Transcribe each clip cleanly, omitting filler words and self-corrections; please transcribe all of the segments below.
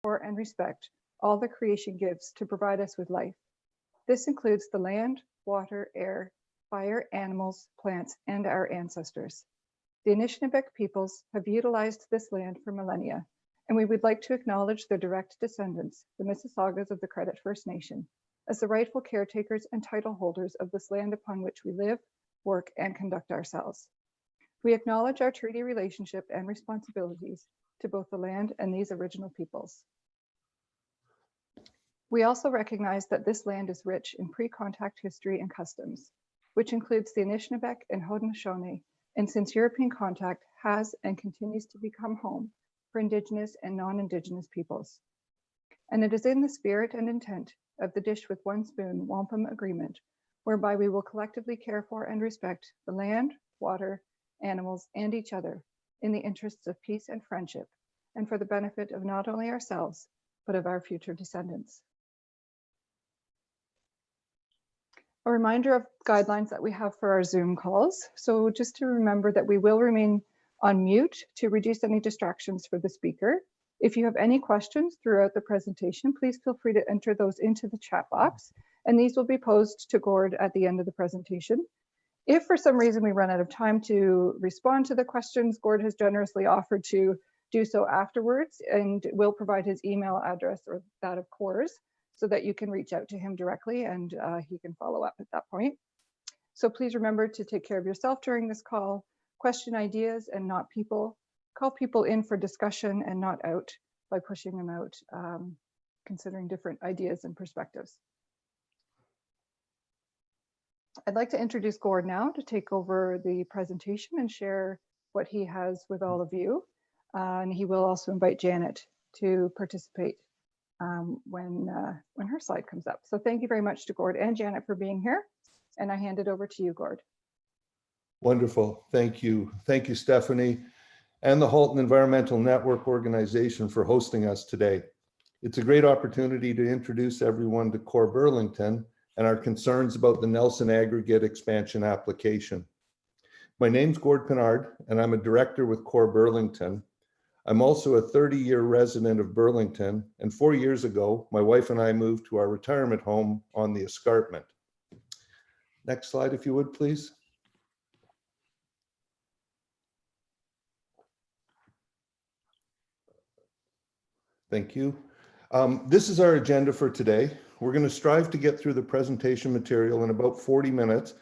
for, and respect all the creation gives to provide us with life. This includes the land, water, air, fire, animals, plants, and our ancestors. The Anishinaabe peoples have utilized this land for millennia, and we would like to acknowledge their direct descendants, the Mississaugas of the Credit First Nation, as the rightful caretakers and title holders of this land upon which we live, work, and conduct ourselves. We acknowledge our treaty relationship and responsibilities to both the land and these original peoples. We also recognize that this land is rich in pre-contact history and customs, which includes the Anishinaabe and Haudenosaunee, and since European contact has and continues to become home for Indigenous and non-Indigenous peoples. And it is in the spirit and intent of the Dish with One Spoon Wampum Agreement, whereby we will collectively care for and respect the land, water, animals, and each other in the interests of peace and friendship, and for the benefit of not only ourselves, but of our future descendants. A reminder of guidelines that we have for our Zoom calls. So just to remember that we will remain on mute to reduce any distractions for the speaker. If you have any questions throughout the presentation, please feel free to enter those into the chat box, and these will be posed to Gord at the end of the presentation. If for some reason we run out of time to respond to the questions, Gord has generously offered to do so afterwards, and will provide his email address or that of Core's, so that you can reach out to him directly and he can follow up at that point. So please remember to take care of yourself during this call, question ideas and not people, call people in for discussion and not out by pushing them out, considering different ideas and perspectives. I'd like to introduce Gord now to take over the presentation and share what he has with all of you. And he will also invite Janet to participate when her slide comes up. So thank you very much to Gord and Janet for being here. And I hand it over to you, Gord. Wonderful. Thank you. Thank you, Stephanie, and the Halton Environmental Network organization for hosting us today. It's a great opportunity to introduce everyone to Core Burlington and our concerns about the Nelson Aggregate expansion application. My name's Gord Pinard, and I'm a director with Core Burlington. I'm also a 30-year resident of Burlington, and 4 years ago, my wife and I moved to our retirement home on the Escarpment. Next slide, if you would, please. Thank you. This is our agenda for today. We're going to strive to get through the presentation material in about 40 minutes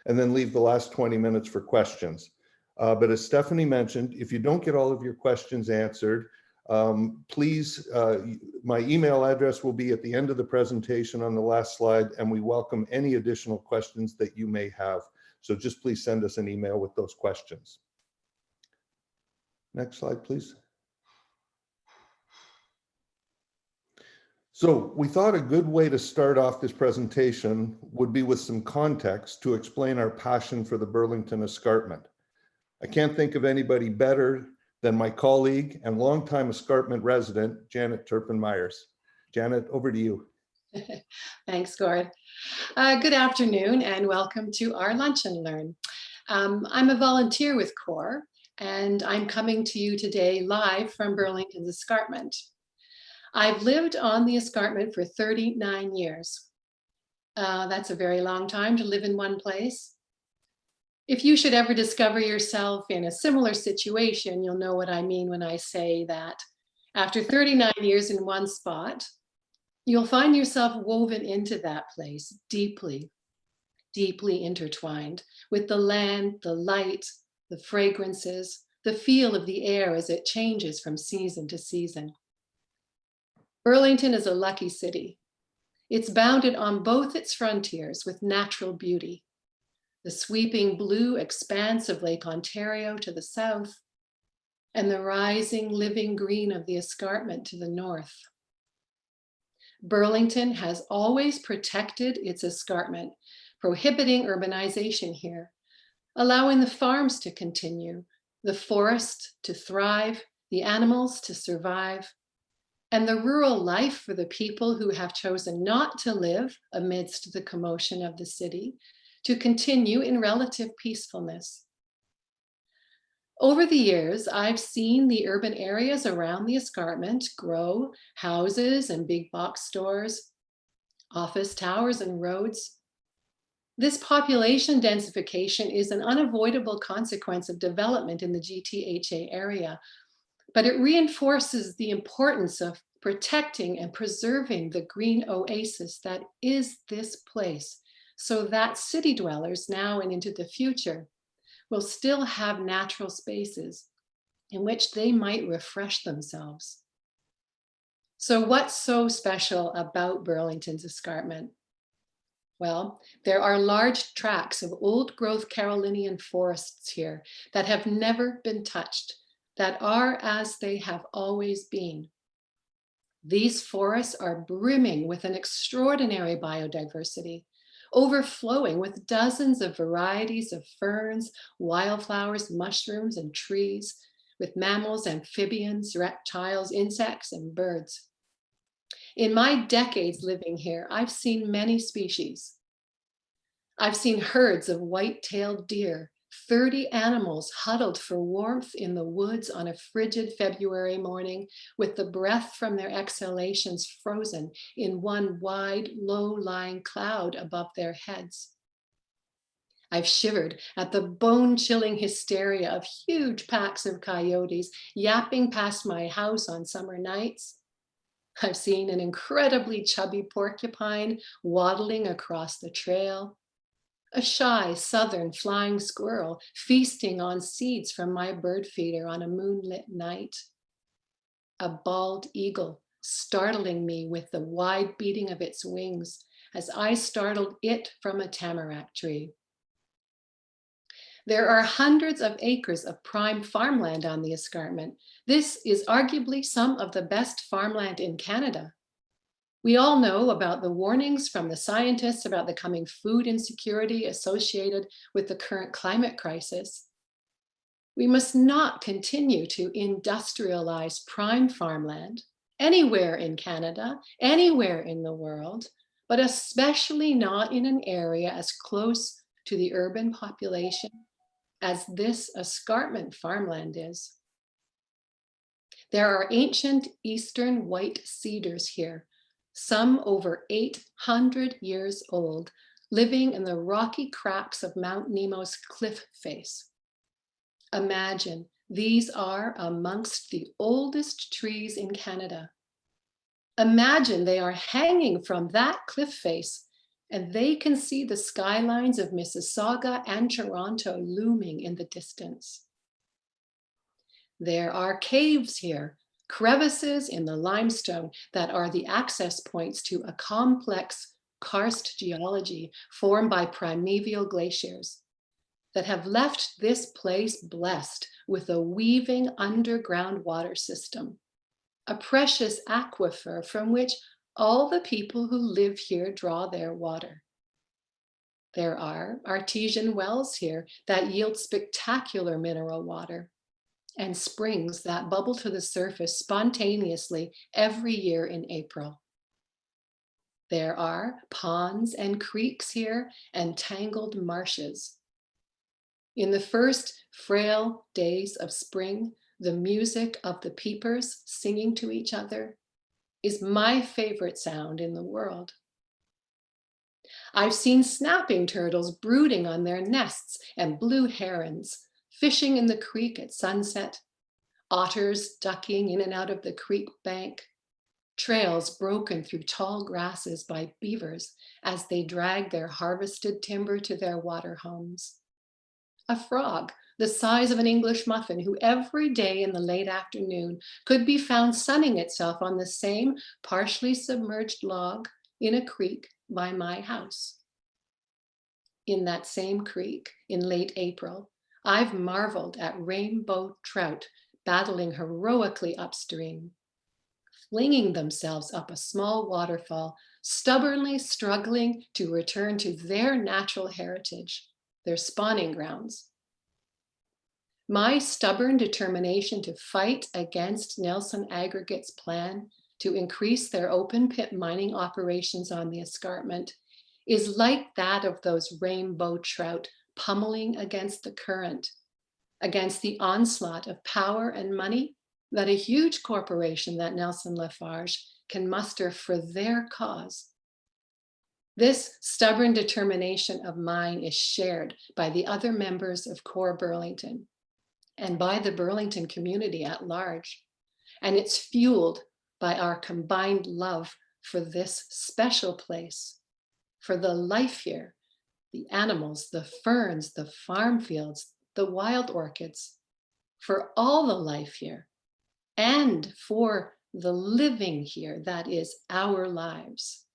and then leave the last 20 minutes for questions. But as Stephanie mentioned, if you don't get all of your questions answered, please, my email address will be at the end of the presentation on the last slide, and we welcome any additional questions that you may have. So just please send us an email with those questions. Next slide, please. So we thought a good way to start off this presentation would be with some context to explain our passion for the Burlington Escarpment. I can't think of anybody better than my colleague and longtime Escarpment resident, Janet Turpin Myers. Janet, over to you. Thanks, Gord. Good afternoon and welcome to our Lunch and Learn. I'm a volunteer with Core, and I'm coming to you today live from Burlington's Escarpment. I've lived on the Escarpment for 39 years. That's a very long time to live in one place. If you should ever discover yourself in a similar situation, you'll know what I mean when I say that after 39 years in one spot, you'll find yourself woven into that place, deeply, deeply intertwined with the land, the light, the fragrances, the feel of the air as it changes from season to season. Burlington is a lucky city. It's bounded on both its frontiers with natural beauty. The sweeping blue expanse of Lake Ontario to the south, and the rising living green of the Escarpment to the north. Burlington has always protected its escarpment, prohibiting urbanization here, allowing the farms to continue, the forest to thrive, the animals to survive, and the rural life for the people who have chosen not to live amidst the commotion of the city to continue in relative peacefulness. Over the years, I've seen the urban areas around the escarpment grow, houses and big box stores, office towers and roads. This population densification is an unavoidable consequence of development in the GTHA area, but it reinforces the importance of protecting and preserving the green oasis that is this place, so that city dwellers now and into the future will still have natural spaces in which they might refresh themselves. So what's so special about Burlington's escarpment? Well, there are large tracts of old growth Carolinian forests here that have never been touched, that are as they have always been. These forests are brimming with an extraordinary biodiversity, overflowing with dozens of varieties of ferns, wildflowers, mushrooms, and trees, with mammals, amphibians, reptiles, insects, and birds. In my decades living here, I've seen many species. I've seen herds of white-tailed deer, 30 animals huddled for warmth in the woods on a frigid February morning, with the breath from their exhalations frozen in one wide, low-lying cloud above their heads. I've shivered at the bone-chilling hysteria of huge packs of coyotes yapping past my house on summer nights. I've seen an incredibly chubby porcupine waddling across the trail, a shy southern flying squirrel feasting on seeds from my bird feeder on a moonlit night, a bald eagle startling me with the wide beating of its wings as I startled it from a tamarack tree. There are hundreds of acres of prime farmland on the escarpment. This is arguably some of the best farmland in Canada. We all know about the warnings from the scientists about the coming food insecurity associated with the current climate crisis. We must not continue to industrialize prime farmland anywhere in Canada, anywhere in the world, but especially not in an area as close to the urban population as this escarpment farmland is. There are ancient eastern white cedars here, some over 800 years old, living in the rocky cracks of Mount Nemo's cliff face. Imagine these are amongst the oldest trees in Canada. Imagine they are hanging from that cliff face and they can see the skylines of Mississauga and Toronto looming in the distance. There are caves here, crevices in the limestone that are the access points to a complex karst geology formed by primeval glaciers that have left this place blessed with a weaving underground water system, a precious aquifer from which all the people who live here draw their water. There are artesian wells here that yield spectacular mineral water, and springs that bubble to the surface spontaneously every year in April. There are ponds and creeks here and tangled marshes. In the first frail days of spring, the music of the peepers singing to each other is my favorite sound in the world. I've seen snapping turtles brooding on their nests and blue herons fishing in the creek at sunset, otters ducking in and out of the creek bank, trails broken through tall grasses by beavers as they drag their harvested timber to their water homes. A frog the size of an English muffin who every day in the late afternoon could be found sunning itself on the same partially submerged log in a creek by my house. In that same creek in late April, I've marveled at rainbow trout battling heroically upstream, flinging themselves up a small waterfall, stubbornly struggling to return to their natural heritage, their spawning grounds. My stubborn determination to fight against Nelson Aggregate's plan to increase their open pit mining operations on the escarpment is like that of those rainbow trout pummeling against the current, against the onslaught of power and money that a huge corporation that Nelson Lafarge can muster for their cause. This stubborn determination of mine is shared by the other members of Core Burlington and by the Burlington community at large. And it's fueled by our combined love for this special place, for the life here, the animals, the ferns, the farm fields, the wild orchids, for all the life here, and for the living here that is our lives.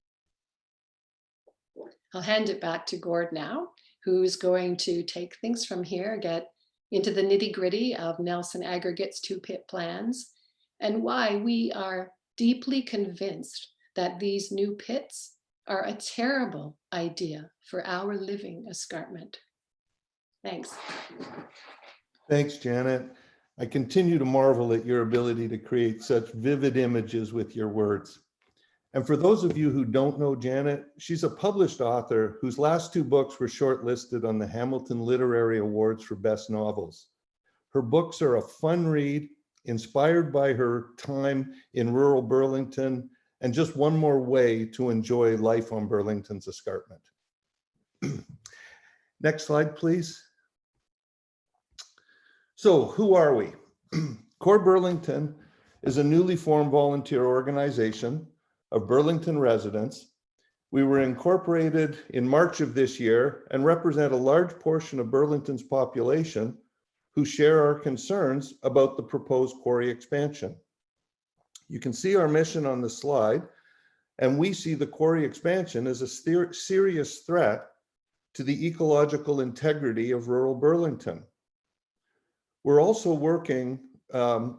I'll hand it back to Gord now, who's going to take things from here, get into the nitty-gritty of Nelson Aggregate's 2-pit plans, and why we are deeply convinced that these new pits are a terrible idea for our living escarpment. Thanks. Thanks, Janet. I continue to marvel at your ability to create such vivid images with your words. And for those of you who don't know Janet, she's a published author whose last 2 books were shortlisted on the Hamilton Literary Awards for Best Novels. Her books are a fun read, inspired by her time in rural Burlington, and just one more way to enjoy life on Burlington's escarpment. Next slide, please. So who are we? Core Burlington is a newly formed volunteer organization of Burlington residents. We were incorporated in March of this year and represent a large portion of Burlington's population who share our concerns about the proposed quarry expansion. You can see our mission on the slide, and we see the quarry expansion as a serious threat to the ecological integrity of rural Burlington. We're also working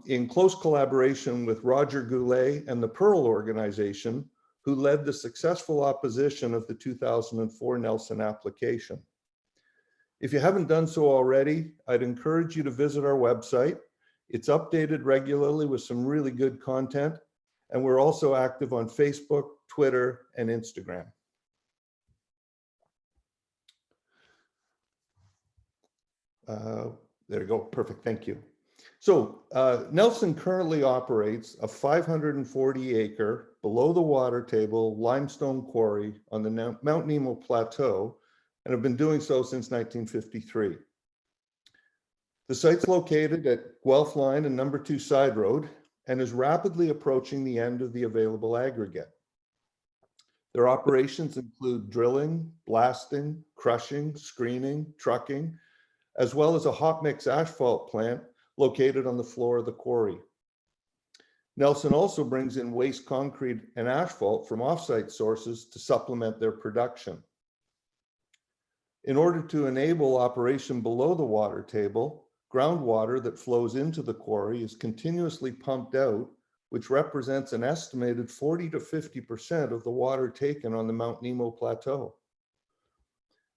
in close collaboration with Roger Goulet and the Pearl organization, who led the successful opposition of the 2004 Nelson application. If you haven't done so already, I'd encourage you to visit our website. It's updated regularly with some really good content, and we're also active on Facebook, Twitter, and Instagram. There you go, perfect, thank you. So Nelson currently operates a 540-acre below the water table limestone quarry on the Mount Nemo Plateau, and have been doing so since 1953. The site's located at Guelph Line and number 2 Side Road and is rapidly approaching the end of the available aggregate. Their operations include drilling, blasting, crushing, screening, trucking, as well as a hot mix asphalt plant located on the floor of the quarry. Nelson also brings in waste concrete and asphalt from offsite sources to supplement their production. In order to enable operation below the water table, groundwater that flows into the quarry is continuously pumped out, which represents an estimated 40 to 50% of the water taken on the Mount Nemo Plateau.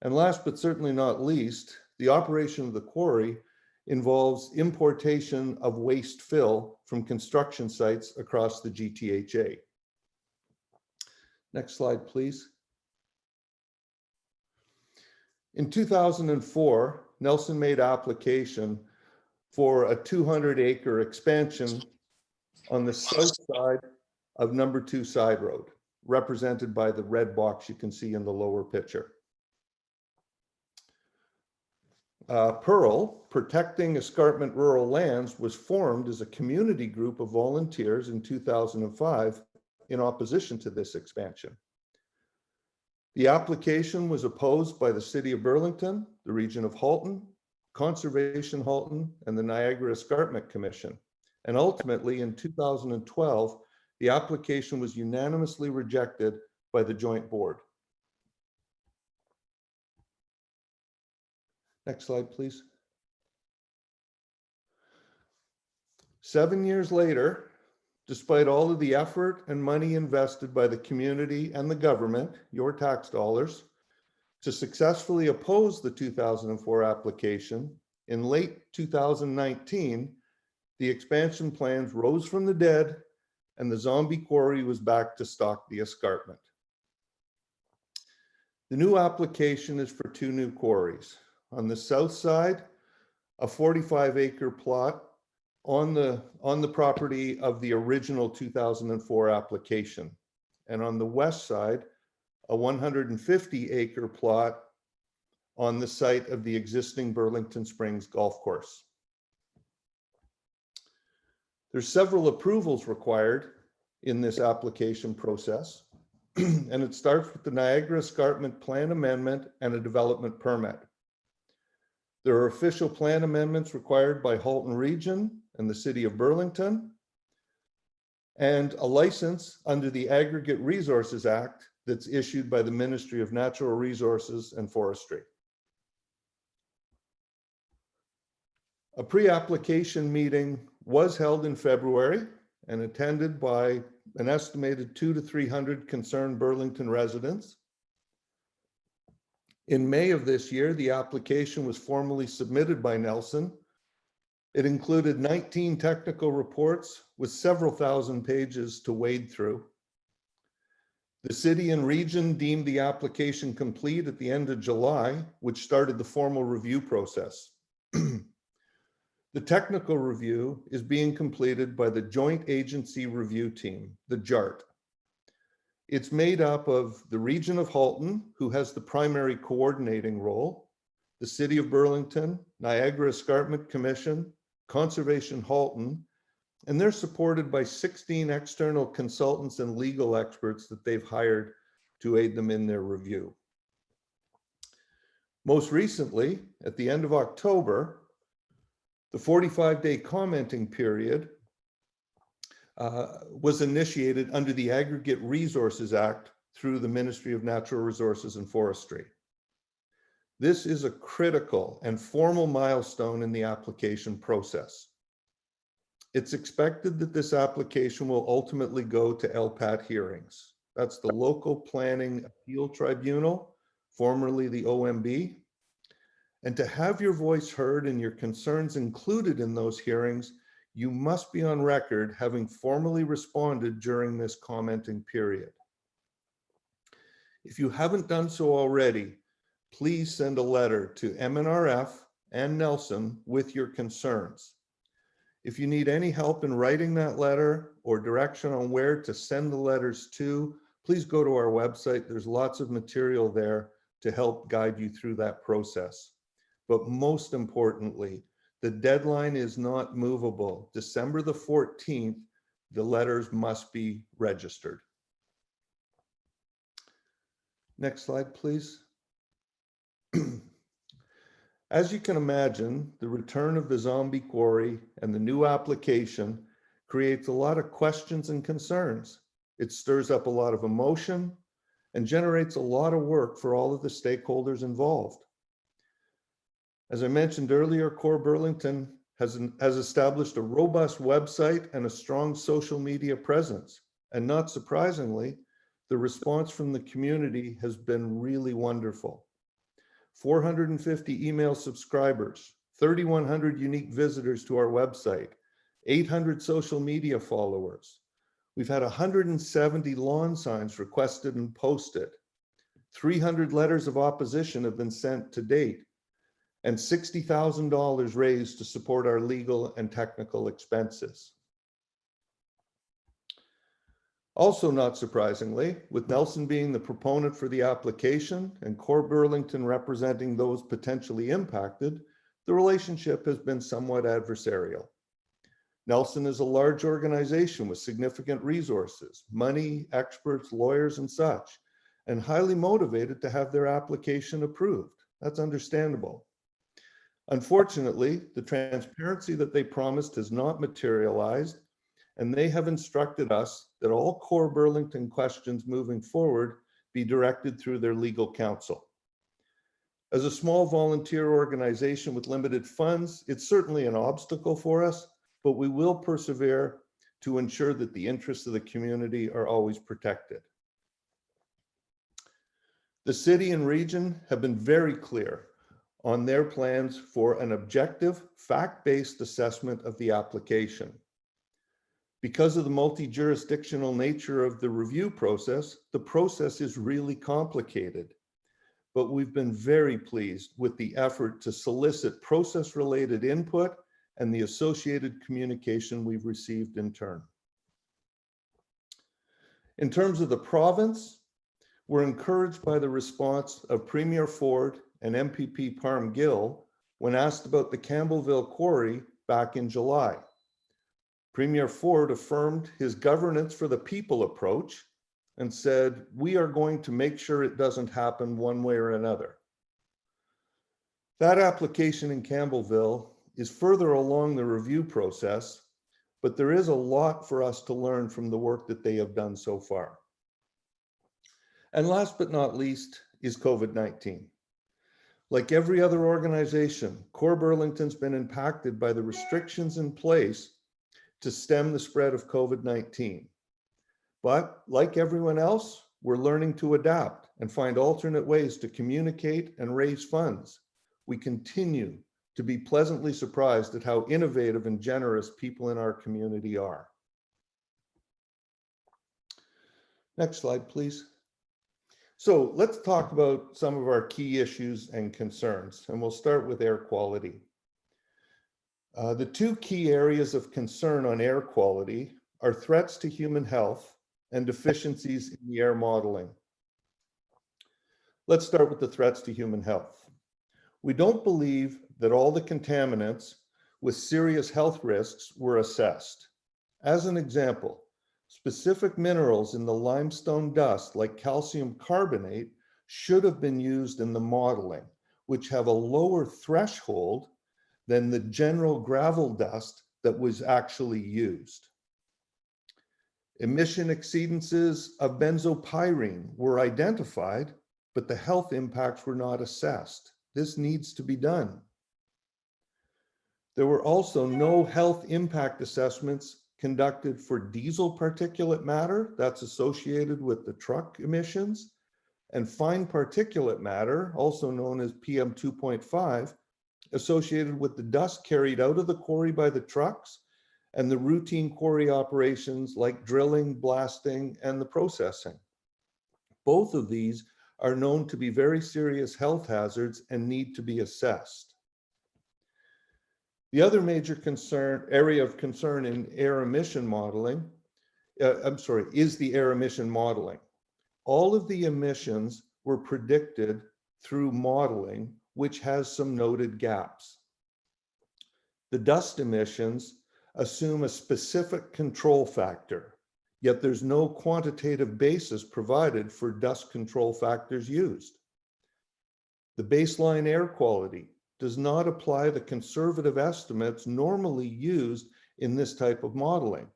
And last but certainly not least, the operation of the quarry involves importation of waste fill from construction sites across the GTHA. Next slide, please. In 2004, Nelson made application for a 200-acre expansion on the south side of number 2 Side Road, represented by the red box you can see in the lower picture. Pearl, Protecting Escarpment Rural Lands, was formed as a community group of volunteers in 2005 in opposition to this expansion. The application was opposed by the City of Burlington, the Region of Halton, Conservation Halton, and the Niagara Escarpment Commission. And ultimately, in 2012, the application was unanimously rejected by the Joint Board. Next slide, please. 7 years later, despite all of the effort and money invested by the community and the government, your tax dollars, to successfully oppose the 2004 application, in late 2019, the expansion plans rose from the dead and the zombie quarry was back to stock the escarpment. The new application is for 2 new quarries. On the south side, a 45-acre plot on the property of the original 2004 application. And on the west side, a 150-acre plot on the site of the existing Burlington Springs golf course. There's several approvals required in this application process, and it starts with the Niagara Escarpment Plan Amendment and a development permit. There are official plan amendments required by Halton Region and the City of Burlington, and a license under the Aggregate Resources Act that's issued by the Ministry of Natural Resources and Forestry. A pre-application meeting was held in February and attended by an estimated 200 to 300 concerned Burlington residents. In May of this year, the application was formally submitted by Nelson. It included 19 technical reports with several thousand pages to wade through. The city and region deemed the application complete at the end of July, which started the formal review process. The technical review is being completed by the Joint Agency Review Team, the JART. It's made up of the region of Halton, who has the primary coordinating role, the City of Burlington, Niagara Escarpment Commission, Conservation Halton, and they're supported by 16 external consultants and legal experts that they've hired to aid them in their review. Most recently, at the end of October, the 45-day commenting period was initiated under the Aggregate Resources Act through the Ministry of Natural Resources and Forestry. This is a critical and formal milestone in the application process. It's expected that this application will ultimately go to LPAT hearings. That's the Local Planning Appeal Tribunal, formerly the OMB. And to have your voice heard and your concerns included in those hearings, you must be on record having formally responded during this commenting period. If you haven't done so already, please send a letter to MNRF and Nelson with your concerns. If you need any help in writing that letter or direction on where to send the letters to, please go to our website. There's lots of material there to help guide you through that process. But most importantly, the deadline is not movable. December the 14th, the letters must be registered. Next slide, please. As you can imagine, the return of the zombie quarry and the new application creates a lot of questions and concerns. It stirs up a lot of emotion and generates a lot of work for all of the stakeholders involved. As I mentioned earlier, Core Burlington has established a robust website and a strong social media presence. And not surprisingly, the response from the community has been really wonderful. 450 email subscribers, 3,100 unique visitors to our website, 800 social media followers. We've had 170 lawn signs requested and posted. 300 letters of opposition have been sent to date, and $60,000 raised to support our legal and technical expenses. Also, not surprisingly, with Nelson being the proponent for the application and Core Burlington representing those potentially impacted, the relationship has been somewhat adversarial. Nelson is a large organization with significant resources, money, experts, lawyers, and such, and highly motivated to have their application approved. That's understandable. Unfortunately, the transparency that they promised has not materialized, and they have instructed us that all Core Burlington questions moving forward be directed through their legal counsel. As a small volunteer organization with limited funds, it's certainly an obstacle for us, but we will persevere to ensure that the interests of the community are always protected. The city and region have been very clear on their plans for an objective, fact-based assessment of the application. Because of the multi-jurisdictional nature of the review process, the process is really complicated. but we've been very pleased with the effort to solicit process-related input and the associated communication we've received in turn. In terms of the province, we're encouraged by the response of Premier Ford and MPP Parm Gill when asked about the Campbellville Quarry back in July. Premier Ford affirmed his governance for the people approach and said, "We are going to make sure it doesn't happen one way or another." That application in Campbellville is further along the review process, but there is a lot for us to learn from the work that they have done so far. And last but not least is COVID-19. Like every other organization, Core Burlington's been impacted by the restrictions in place to stem the spread of COVID-19. But like everyone else, we're learning to adapt and find alternate ways to communicate and raise funds. We continue to be pleasantly surprised at how innovative and generous people in our community are. Next slide, please. So let's talk about some of our key issues and concerns, and we'll start with air quality. The two key areas of concern on air quality are threats to human health and deficiencies in the air modeling. Let's start with the threats to human health. We don't believe that all the contaminants with serious health risks were assessed. As an example, specific minerals in the limestone dust, like calcium carbonate, should have been used in the modeling, which have a lower threshold than the general gravel dust that was actually used. Emission exceedances of benzopyrene were identified, but the health impacts were not assessed. This needs to be done. There were also no health impact assessments conducted for diesel particulate matter that's associated with the truck emissions, and fine particulate matter, also known as PM 2.5, associated with the dust carried out of the quarry by the trucks and the routine quarry operations like drilling, blasting, and the processing. Both of these are known to be very serious health hazards and need to be assessed. The other major area of concern in air emission modeling, is the air emission modeling. All of the emissions were predicted through modeling, which has some noted gaps. The dust emissions assume a specific control factor, yet there's no quantitative basis provided for dust control factors used. The baseline air quality does not apply the conservative estimates normally used in this type of modeling,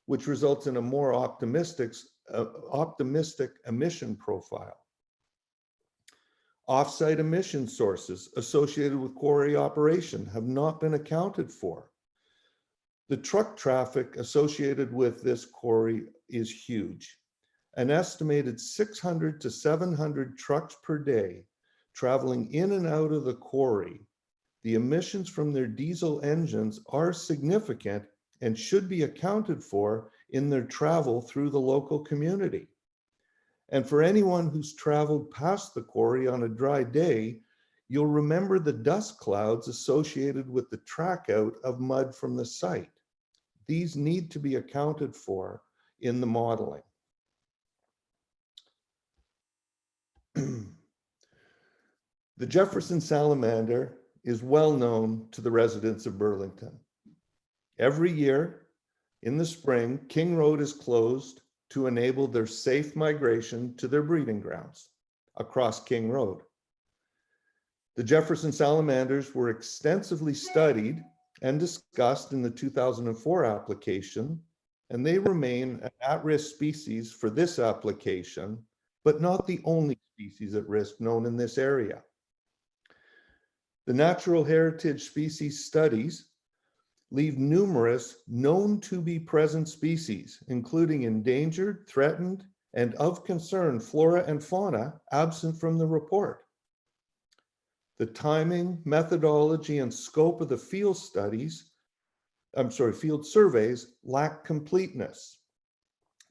which results in a more optimistic emission profile. Off-site emission sources associated with quarry operation have not been accounted for. The truck traffic associated with this quarry is huge. An estimated 600 to 700 trucks per day traveling in and out of the quarry. The emissions from their diesel engines are significant and should be accounted for in their travel through the local community. And for anyone who's traveled past the quarry on a dry day, you'll remember the dust clouds associated with the track out of mud from the site. These need to be accounted for in the modeling. The Jefferson salamander is well known to the residents of Burlington. Every year in the spring, King Road is closed to enable their safe migration to their breeding grounds across King Road. The Jefferson salamanders were extensively studied and discussed in the 2004 application, and they remain an at-risk species for this application, but not the only species at risk known in this area. The natural heritage species studies leave numerous known to be present species, including endangered, threatened, and of concern flora and fauna absent from the report. The timing, methodology, and scope of the field surveys lack completeness.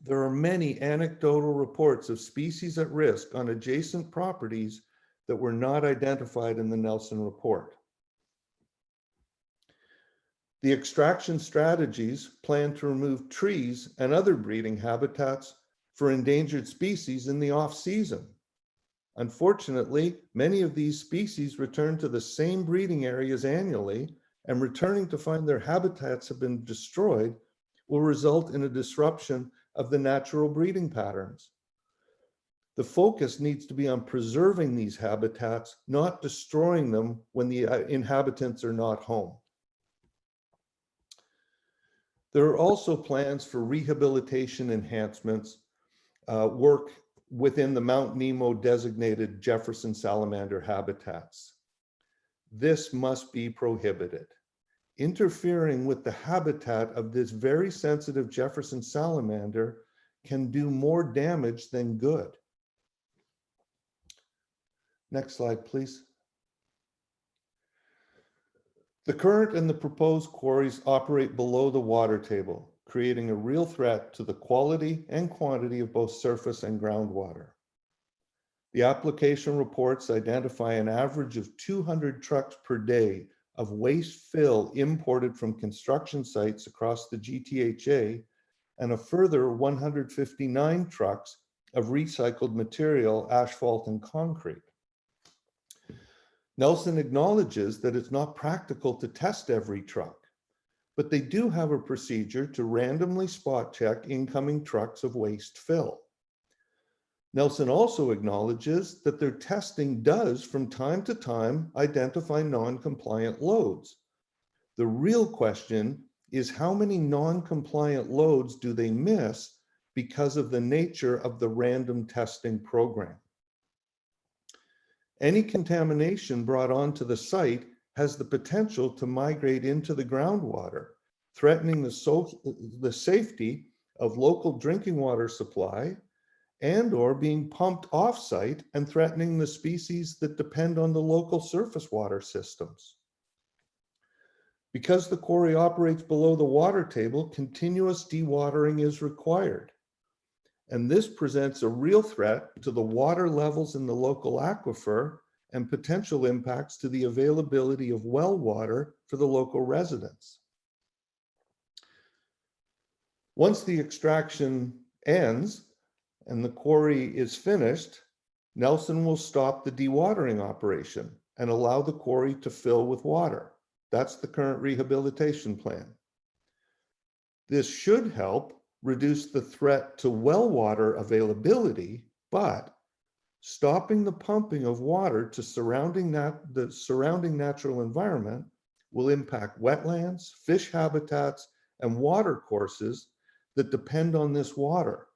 There are many anecdotal reports of species at risk on adjacent properties that were not identified in the Nelson report. The extraction strategies plan to remove trees and other breeding habitats for endangered species in the off-season. Unfortunately, many of these species return to the same breeding areas annually, and returning to find their habitats have been destroyed will result in a disruption of the natural breeding patterns. The focus needs to be on preserving these habitats, not destroying them when the inhabitants are not home. There are also plans for rehabilitation enhancements, work within the Mount Nemo designated Jefferson salamander habitats. This must be prohibited. Interfering with the habitat of this very sensitive Jefferson salamander can do more damage than good. Next slide, please. The current and the proposed quarries operate below the water table, creating a real threat to the quality and quantity of both surface and groundwater. The application reports identify an average of 200 trucks per day of waste fill imported from construction sites across the GTHA, and a further 159 trucks of recycled material, asphalt and concrete. Nelson acknowledges that it's not practical to test every truck, but they do have a procedure to randomly spot check incoming trucks of waste fill. Nelson also acknowledges that their testing does from time to time identify non-compliant loads. The real question is how many non-compliant loads do they miss because of the nature of the random testing program? Any contamination brought onto the site has the potential to migrate into the groundwater, threatening the safety of local drinking water supply and or being pumped off-site and threatening the species that depend on the local surface water systems. Because the quarry operates below the water table, continuous dewatering is required. And this presents a real threat to the water levels in the local aquifer and potential impacts to the availability of well water for the local residents. Once the extraction ends and the quarry is finished, Nelson will stop the dewatering operation and allow the quarry to fill with water. That's the current rehabilitation plan. This should help reduce the threat to well water availability, but stopping the pumping of water to the surrounding natural environment will impact wetlands, fish habitats, and water courses that depend on this water.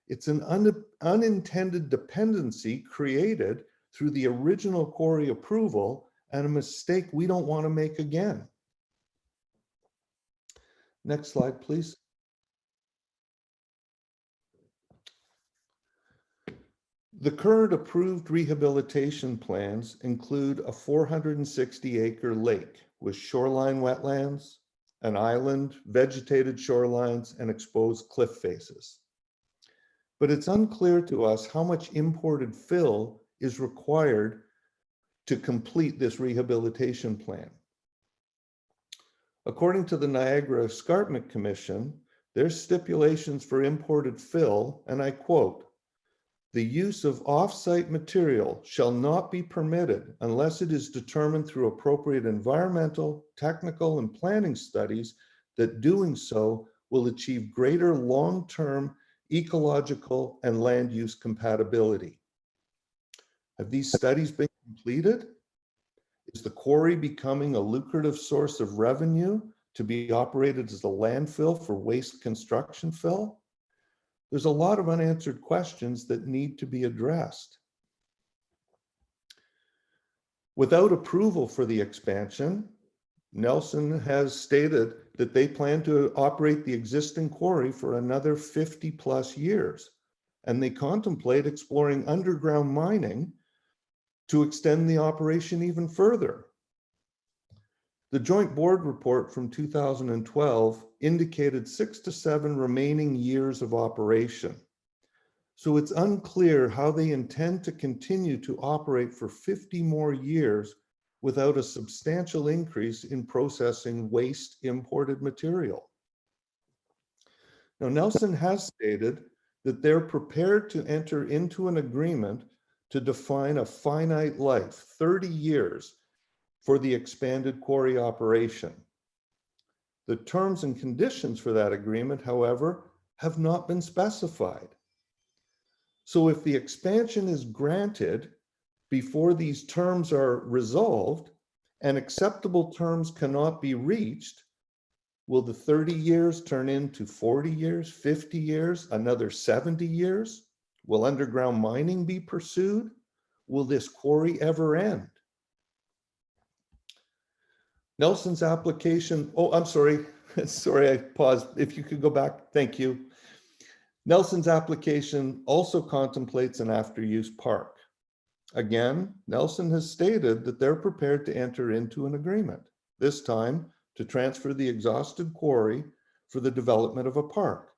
It's an unintended dependency created through the original quarry approval and a mistake we don't want to make again. Next slide, please. The current approved rehabilitation plans include a 460-acre lake with shoreline wetlands, an island, vegetated shorelines, and exposed cliff faces. But it's unclear to us how much imported fill is required to complete this rehabilitation plan. According to the Niagara Escarpment Commission, there's stipulations for imported fill, and I quote, "The use of off-site material shall not be permitted unless it is determined through appropriate environmental, technical, and planning studies that doing so will achieve greater long-term ecological and land use compatibility." Have these studies been completed? Is the quarry becoming a lucrative source of revenue to be operated as a landfill for waste construction fill? There's a lot of unanswered questions that need to be addressed. Without approval for the expansion, Nelson has stated that they plan to operate the existing quarry for another 50+ years, and they contemplate exploring underground mining to extend the operation even further. The joint board report from 2012 indicated 6 to 7 remaining years of operation. So it's unclear how they intend to continue to operate for 50 more years without a substantial increase in processing waste imported material. Now, Nelson has stated that they're prepared to enter into an agreement to define a finite life, 30 years, for the expanded quarry operation. The terms and conditions for that agreement, however, have not been specified. So if the expansion is granted before these terms are resolved and acceptable terms cannot be reached, will the 30 years turn into 40 years, 50 years, another 70 years? Will underground mining be pursued? Will this quarry ever end? Nelson's application, oh, I'm sorry. Sorry, I paused. If you could go back, thank you. Nelson's application also contemplates an after-use park. Again, Nelson has stated that they're prepared to enter into an agreement, this time to transfer the exhausted quarry for the development of a park.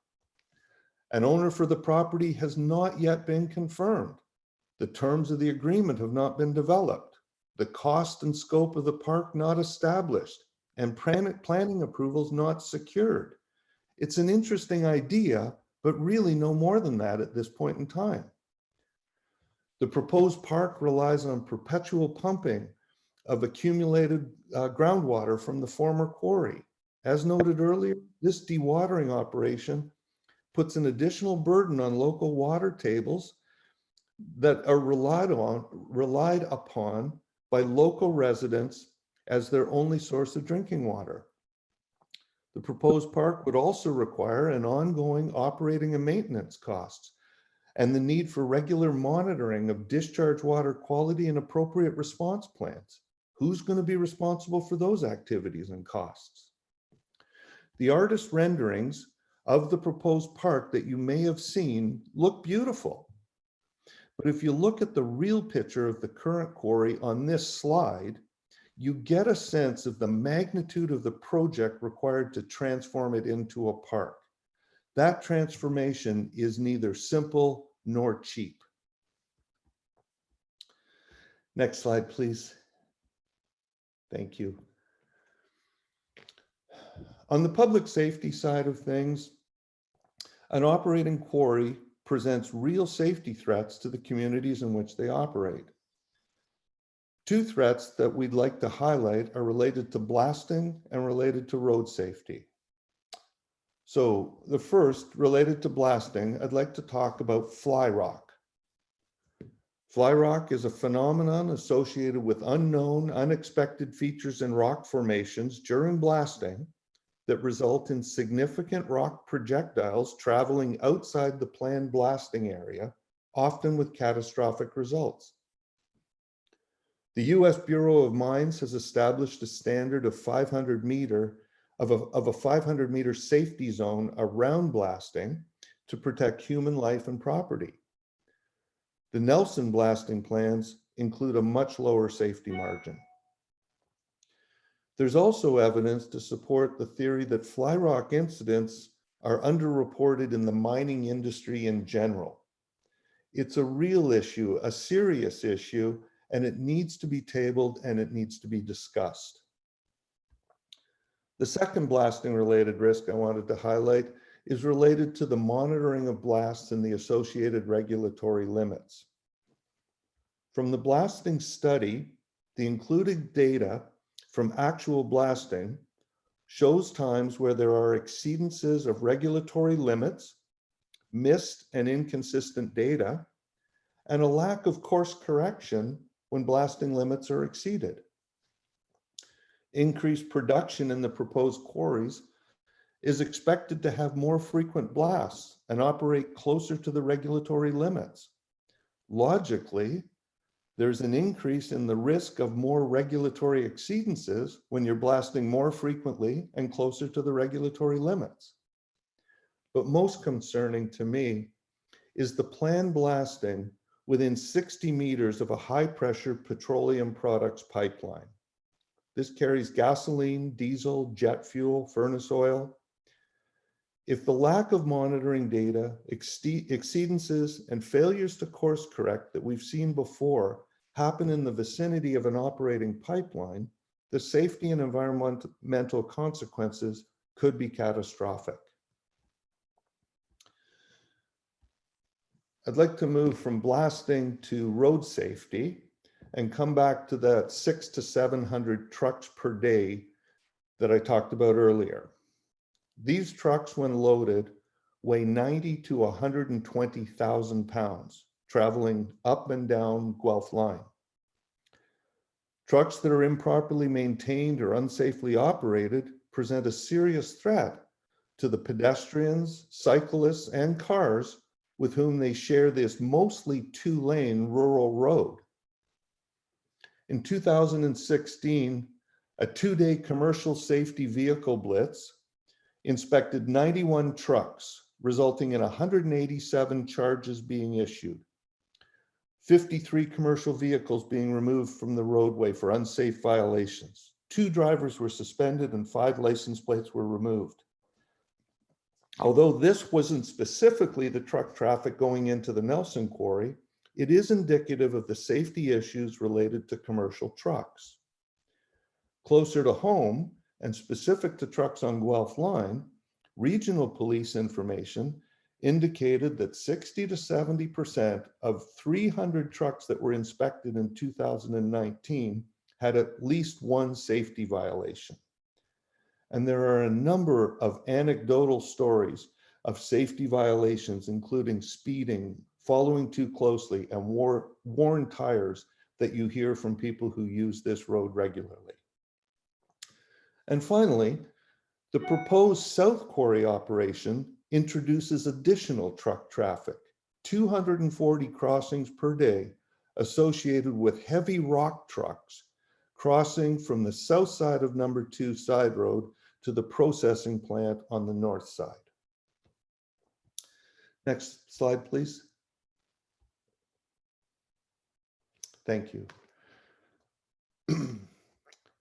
An owner for the property has not yet been confirmed. The terms of the agreement have not been developed. The cost and scope of the park not established, and planning approvals not secured. It's an interesting idea, but really no more than that at this point in time. The proposed park relies on perpetual pumping of accumulated groundwater from the former quarry. As noted earlier, this dewatering operation puts an additional burden on local water tables that are relied upon by local residents as their only source of drinking water. The proposed park would also require an ongoing operating and maintenance costs and the need for regular monitoring of discharge water quality and appropriate response plans. Who's going to be responsible for those activities and costs? The artist renderings of the proposed park that you may have seen look beautiful. But if you look at the real picture of the current quarry on this slide, you get a sense of the magnitude of the project required to transform it into a park. That transformation is neither simple nor cheap. Next slide, please. Thank you. On the public safety side of things, an operating quarry presents real safety threats to the communities in which they operate. Two threats that we'd like to highlight are related to blasting and related to road safety. So the first, related to blasting, I'd like to talk about fly rock. Fly rock is a phenomenon associated with unknown, unexpected features in rock formations during blasting that result in significant rock projectiles traveling outside the planned blasting area, often with catastrophic results. The US Bureau of Mines has established a standard of 500 meter safety zone around blasting to protect human life and property. The Nelson blasting plans include a much lower safety margin. There's also evidence to support the theory that fly rock incidents are underreported in the mining industry in general. It's a real issue, a serious issue, and it needs to be tabled and it needs to be discussed. The second blasting related risk I wanted to highlight is related to the monitoring of blasts and the associated regulatory limits. From the blasting study, the included data from actual blasting shows times where there are exceedances of regulatory limits, missed and inconsistent data, and a lack of course correction when blasting limits are exceeded. Increased production in the proposed quarries is expected to have more frequent blasts and operate closer to the regulatory limits. Logically, there's an increase in the risk of more regulatory exceedances when you're blasting more frequently and closer to the regulatory limits. But most concerning to me is the planned blasting within 60 meters of a high pressure petroleum products pipeline. This carries gasoline, diesel, jet fuel, furnace oil. If the lack of monitoring data, exceedances, and failures to course correct that we've seen before happen in the vicinity of an operating pipeline, the safety and environmental consequences could be catastrophic. I'd like to move from blasting to road safety and come back to that 600 to 700 trucks per day that I talked about earlier. These trucks, when loaded, weigh 90 to 120,000 pounds, traveling up and down Guelph Line. Trucks that are improperly maintained or unsafely operated present a serious threat to the pedestrians, cyclists, and cars with whom they share this mostly two-lane rural road. In 2016, a two-day commercial safety vehicle blitz inspected 91 trucks, resulting in 187 charges being issued, 53 commercial vehicles being removed from the roadway for unsafe violations. 2 drivers were suspended and 5 license plates were removed. Although this wasn't specifically the truck traffic going into the Nelson Quarry, it is indicative of the safety issues related to commercial trucks. Closer to home, and specific to trucks on Guelph Line, regional police information indicated that 60 to 70% of 300 trucks that were inspected in 2019 had at least one safety violation. And there are a number of anecdotal stories of safety violations, including speeding, following too closely, and worn tires that you hear from people who use this road regularly. And finally, the proposed South Quarry operation introduces additional truck traffic, 240 crossings per day associated with heavy rock trucks crossing from the south side of number 2 side road to the processing plant on the north side. Next slide, please. Thank you.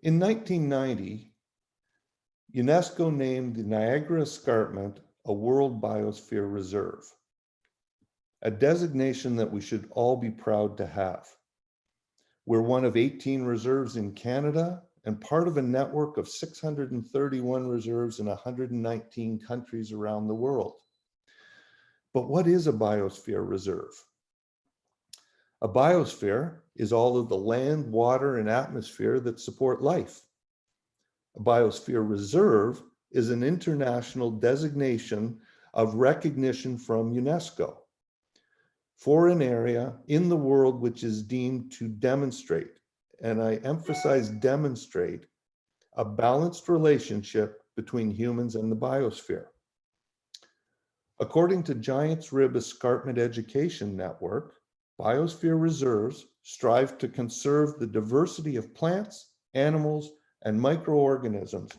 In 1990, UNESCO named the Niagara Escarpment a World Biosphere Reserve, a designation that we should all be proud to have. We're one of 18 reserves in Canada and part of a network of 631 reserves in 119 countries around the world. But what is a biosphere reserve? A biosphere is all of the land, water, and atmosphere that support life. A biosphere reserve is an international designation of recognition from UNESCO for an area in the world which is deemed to demonstrate, and I emphasize demonstrate, a balanced relationship between humans and the biosphere. According to Giants Rib Escarpment Education Network, biosphere reserves strive to conserve the diversity of plants, animals, and microorganisms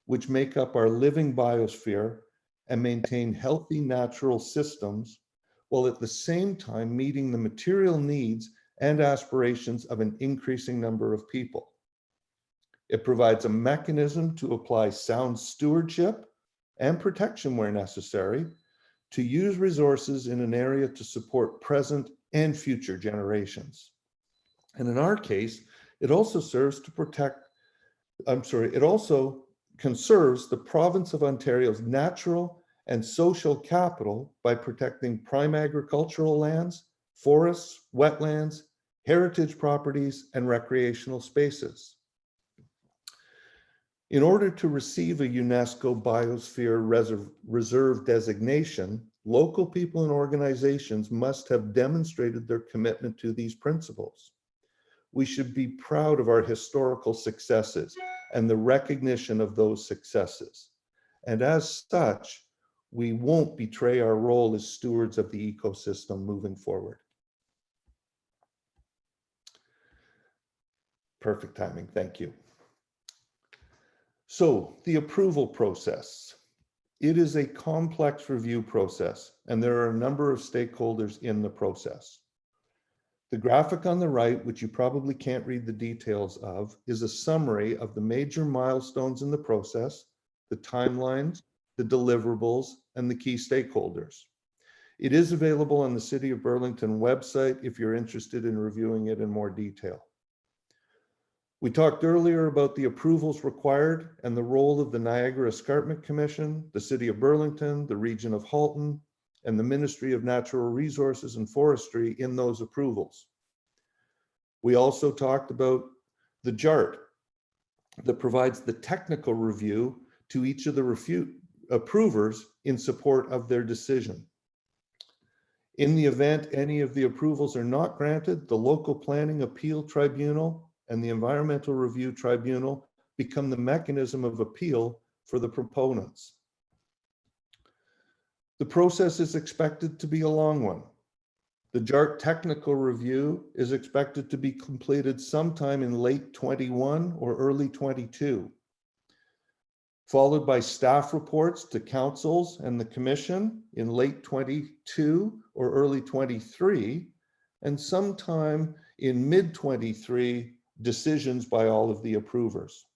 which make up our living biosphere and maintain healthy natural systems, while at the same time meeting the material needs and aspirations of an increasing number of people. It provides a mechanism to apply sound stewardship and protection where necessary, to use resources in an area to support present and future generations. And in our case, it also serves to it also conserves the province of Ontario's natural and social capital by protecting prime agricultural lands, forests, wetlands, heritage properties, and recreational spaces. In order to receive a UNESCO Biosphere Reserve designation, local people and organizations must have demonstrated their commitment to these principles. We should be proud of our historical successes and the recognition of those successes. And as such, we won't betray our role as stewards of the ecosystem moving forward. Perfect timing, thank you. So the approval process. It is a complex review process, and there are a number of stakeholders in the process. The graphic on the right, which you probably can't read the details of, is a summary of the major milestones in the process, the timelines, the deliverables, and the key stakeholders. It is available on the City of Burlington website if you're interested in reviewing it in more detail. We talked earlier about the approvals required and the role of the Niagara Escarpment Commission, the City of Burlington, the Region of Halton, and the Ministry of Natural Resources and Forestry in those approvals. We also talked about the JART that provides the technical review to each of the approvers in support of their decision. In the event any of the approvals are not granted, the Local Planning Appeal Tribunal and the Environmental Review Tribunal become the mechanism of appeal for the proponents. The process is expected to be a long one. The JART technical review is expected to be completed sometime in late 21 or early 22, followed by staff reports to councils and the commission in late 22 or early 23, and sometime in mid 23, decisions by all of the approvers.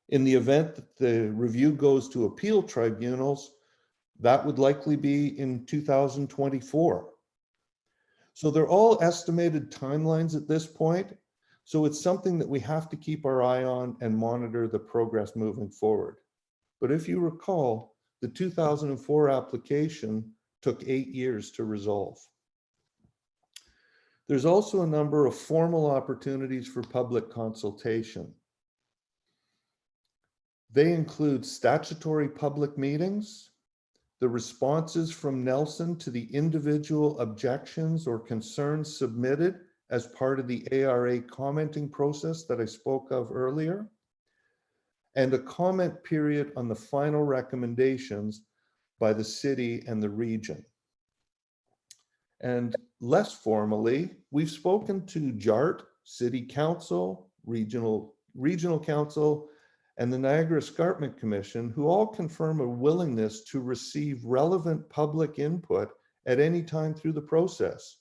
In the event that the review goes to appeal tribunals, that would likely be in 2024. So they're all estimated timelines at this point. So it's something that we have to keep our eye on and monitor the progress moving forward. But if you recall, the 2004 application took 8 years to resolve. There's also a number of formal opportunities for public consultation. They include statutory public meetings, the responses from Nelson to the individual objections or concerns submitted as part of the ARA commenting process that I spoke of earlier, and a comment period on the final recommendations by the city and the region. And less formally, we've spoken to JART, City Council, Regional Council, and the Niagara Escarpment Commission, who all confirm a willingness to receive relevant public input at any time through the process.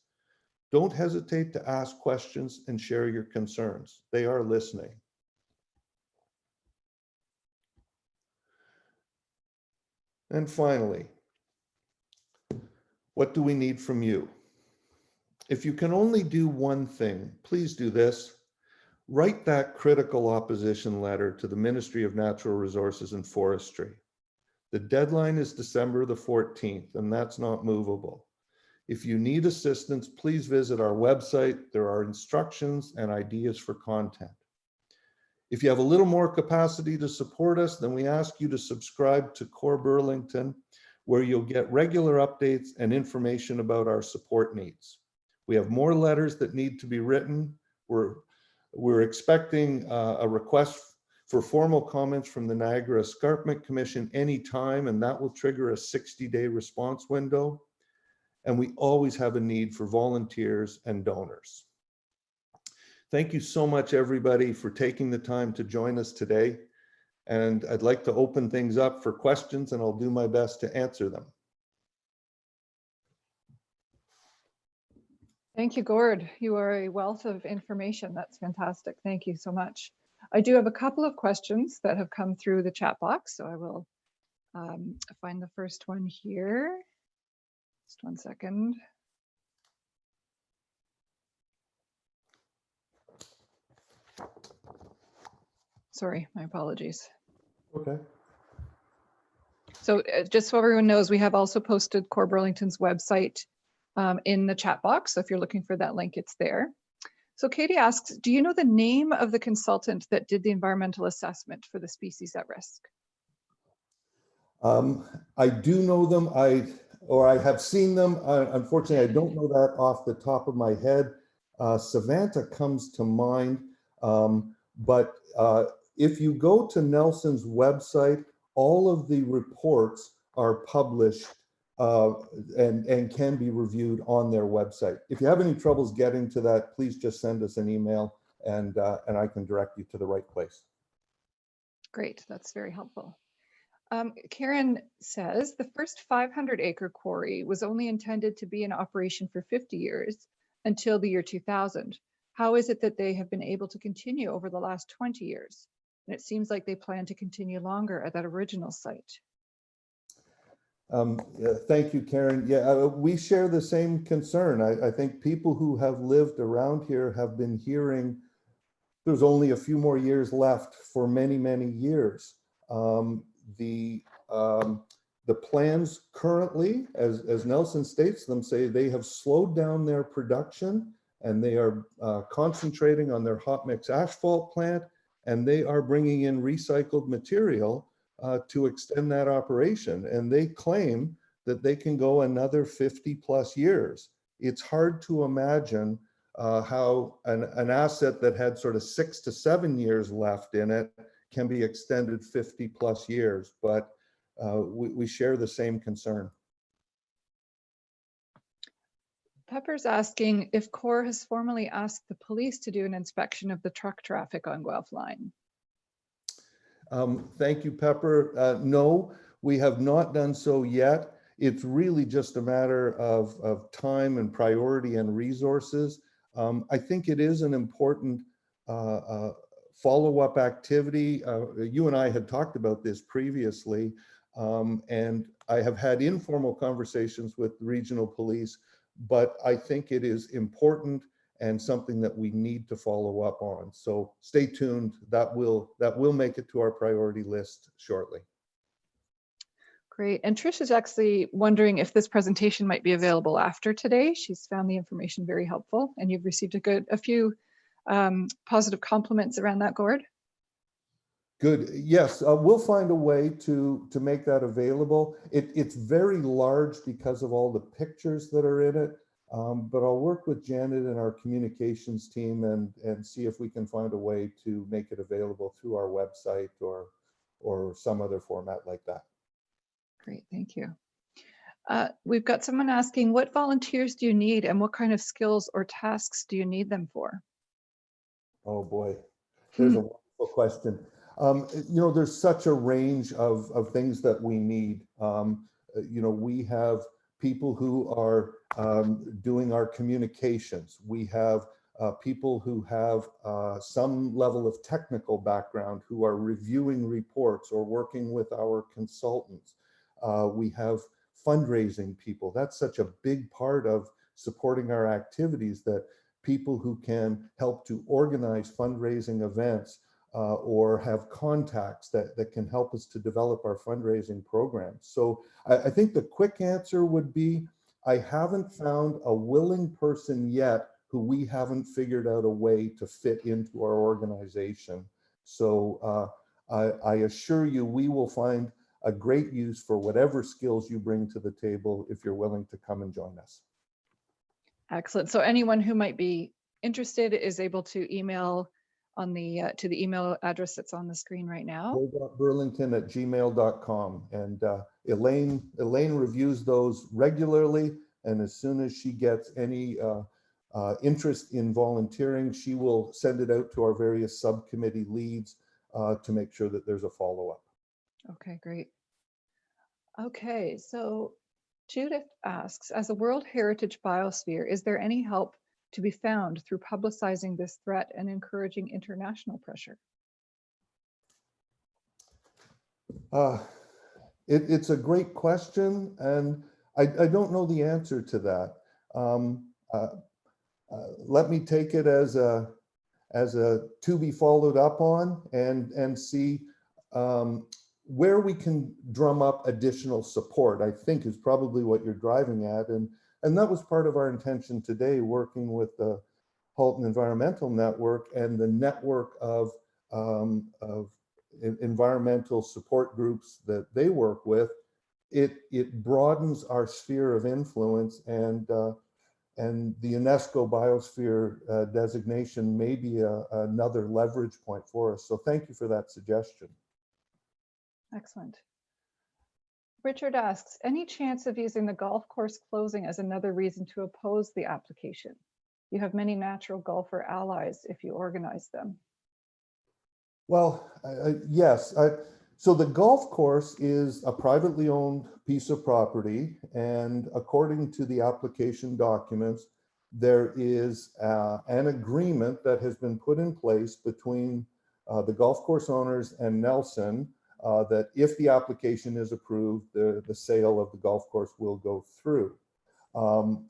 Don't hesitate to ask questions and share your concerns. They are listening. And finally, what do we need from you? If you can only do one thing, please do this. Write that critical opposition letter to the Ministry of Natural Resources and Forestry. The deadline is December the 14th, and that's not movable. If you need assistance, please visit our website. There are instructions and ideas for content. If you have a little more capacity to support us, then we ask you to subscribe to Core Burlington, where you'll get regular updates and information about our support needs. We have more letters that need to be written. We're expecting a request for formal comments from the Niagara Escarpment Commission anytime, and that will trigger a 60-day response window. And we always have a need for volunteers and donors. Thank you so much, everybody, for taking the time to join us today. And I'd like to open things up for questions, and I'll do my best to answer them. Thank you, Gord. You are a wealth of information. That's fantastic. Thank you so much. I do have a couple of questions that have come through the chat box, so I will find the first one here. Just one second. Sorry, my apologies. Okay. So just so everyone knows, we have also posted Core Burlington's website in the chat box. So if you're looking for that link, it's there. So Katie asks, do you know the name of the consultant that did the environmental assessment for the species at risk? I do know them. I have seen them. Unfortunately, I don't know that off the top of my head. Savanta comes to mind, but if you go to Nelson's website, all of the reports are published and can be reviewed on their website. If you have any troubles getting to that, please just send us an email and I can direct you to the right place. Great, that's very helpful. Karen says the first 500-acre quarry was only intended to be in operation for 50 years until the year 2000. How is it that they have been able to continue over the last 20 years? And it seems like they plan to continue longer at that original site. Yeah, thank you, Karen. Yeah, we share the same concern. I think people who have lived around here have been hearing there's only a few more years left for many, many years. Um, the, um, the plans currently, as Nelson states them, say they have slowed down their production and they are concentrating on their hot mix asphalt plant, and they are bringing in recycled material to extend that operation. And they claim that they can go another 50 plus years. It's hard to imagine how an asset that had sort of 6 to 7 years left in it can be extended 50 plus years, but we share the same concern. Pepper's asking if Corps has formally asked the police to do an inspection of the truck traffic on Guelph Line. Thank you, Pepper. No, we have not done so yet. It's really just a matter of time and priority and resources. I think it is an important follow-up activity. You and I had talked about this previously, and I have had informal conversations with regional police, but I think it is important and something that we need to follow up on. So stay tuned. That will make it to our priority list shortly. Great. And Trish is actually wondering if this presentation might be available after today. She's found the information very helpful, and you've received a few positive compliments around that, Gord. Good. Yes, we'll find a way to make that available. It's very large because of all the pictures that are in it, but I'll work with Janet and our communications team and see if we can find a way to make it available through our website or some other format like that. Great, thank you. We've got someone asking, what volunteers do you need and what kind of skills or tasks do you need them for? Oh boy, there's a wonderful question. You know, there's such a range of things that we need. You know, we have people who are doing our communications. We have people who have some level of technical background who are reviewing reports or working with our consultants. We have fundraising people. That's such a big part of supporting our activities, that people who can help to organize fundraising events or have contacts that can help us to develop our fundraising programs. So I think the quick answer would be, I haven't found a willing person yet who we haven't figured out a way to fit into our organization. So I assure you, we will find a great use for whatever skills you bring to the table if you're willing to come and join us. Excellent. So anyone who might be interested is able to email on the to the email address that's on the screen right now. Burlington@gmail.com, and Elaine reviews those regularly, and as soon as she gets any interest in volunteering, she will send it out to our various subcommittee leads to make sure that there's a follow-up. Okay, great. Okay, so Judith asks, as a World Heritage Biosphere, is there any help to be found through publicizing this threat and encouraging international pressure? It's a great question, and I don't know the answer to that. Let me take it as a to be followed up on, and see where we can drum up additional support, I think is probably what you're driving at. And that was part of our intention today, working with the Halton Environmental Network and the network of environmental support groups that they work with. It broadens our sphere of influence, and the UNESCO Biosphere designation may be another leverage point for us. So thank you for that suggestion. Excellent. Richard asks, any chance of using the golf course closing as another reason to oppose the application? You have many natural golfer allies if you organize them. Well, yes. So the golf course is a privately owned piece of property, and according to the application documents, there is an agreement that has been put in place between the golf course owners and Nelson that if the application is approved, the sale of the golf course will go through.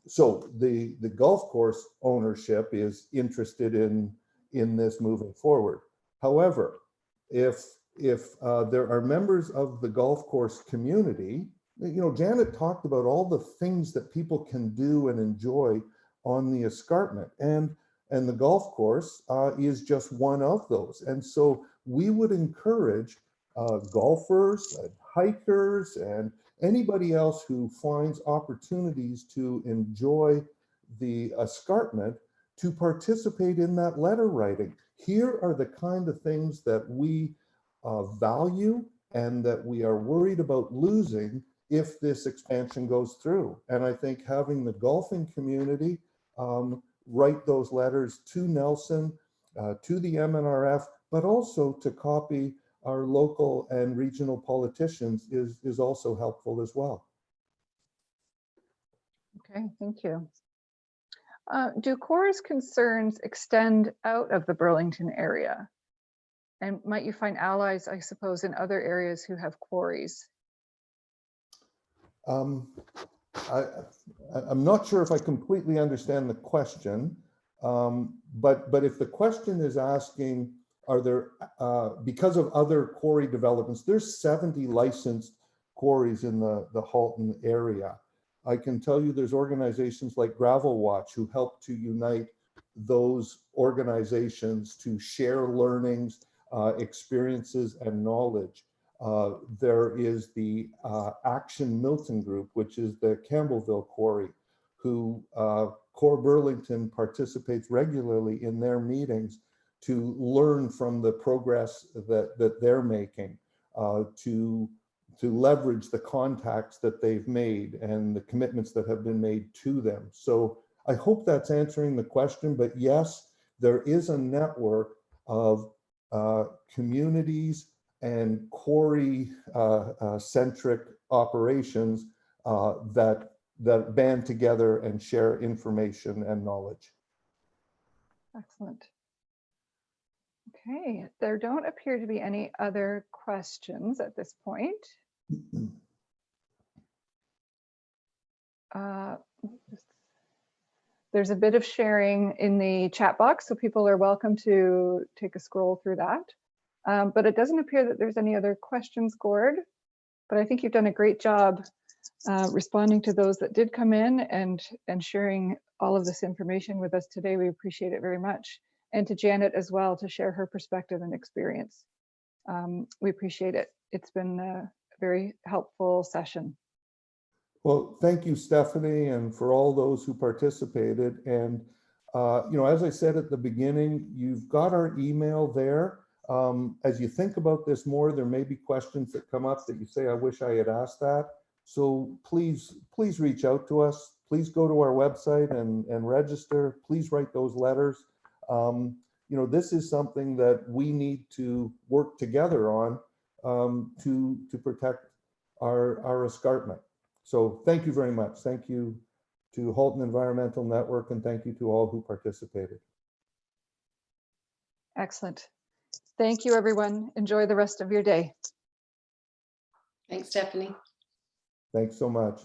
So the golf course ownership is interested in this moving forward. However, if there are members of the golf course community, you know, Janet talked about all the things that people can do and enjoy on the escarpment, and the golf course is just one of those. And so we would encourage golfers and hikers and anybody else who finds opportunities to enjoy the escarpment to participate in that letter writing. Here are the kind of things that we value and that we are worried about losing if this expansion goes through. And I think having the golfing community write those letters to Nelson, to the MNRF, but also to copy our local and regional politicians is also helpful as well. Okay, thank you. Do Corps' concerns extend out of the Burlington area? And might you find allies, I suppose, in other areas who have quarries? I'm not sure if I completely understand the question, but if the question is asking, are there, because of other quarry developments, there's 70 licensed quarries in the Halton area. I can tell you there's organizations like Gravel Watch who help to unite those organizations to share learnings, experiences, and knowledge. There is the Action Milton Group, which is the Campbellville quarry, who Core Burlington participates regularly in their meetings to learn from the progress that they're making, to leverage the contacts that they've made and the commitments that have been made to them. So I hope that's answering the question, but yes, there is a network of communities and quarry centric operations that band together and share information and knowledge. Excellent. Okay, there don't appear to be any other questions at this point. There's a bit of sharing in the chat box, so people are welcome to take a scroll through that. But it doesn't appear that there's any other questions, Gord. But I think you've done a great job responding to those that did come in and sharing all of this information with us today. We appreciate it very much. And to Janet as well, to share her perspective and experience. We appreciate it. It's been a very helpful session. Well, thank you, Stephanie, and for all those who participated. And, you know, as I said at the beginning, you've got our email there. As you think about this more, there may be questions that come up that you say, I wish I had asked that. So please reach out to us. Please go to our website and register. Please write those letters. You know, this is something that we need to work together on to protect our escarpment. So thank you very much. Thank you to Halton Environmental Network, and thank you to all who participated. Excellent. Thank you, everyone. Enjoy the rest of your day. Thanks, Stephanie. Thanks so much.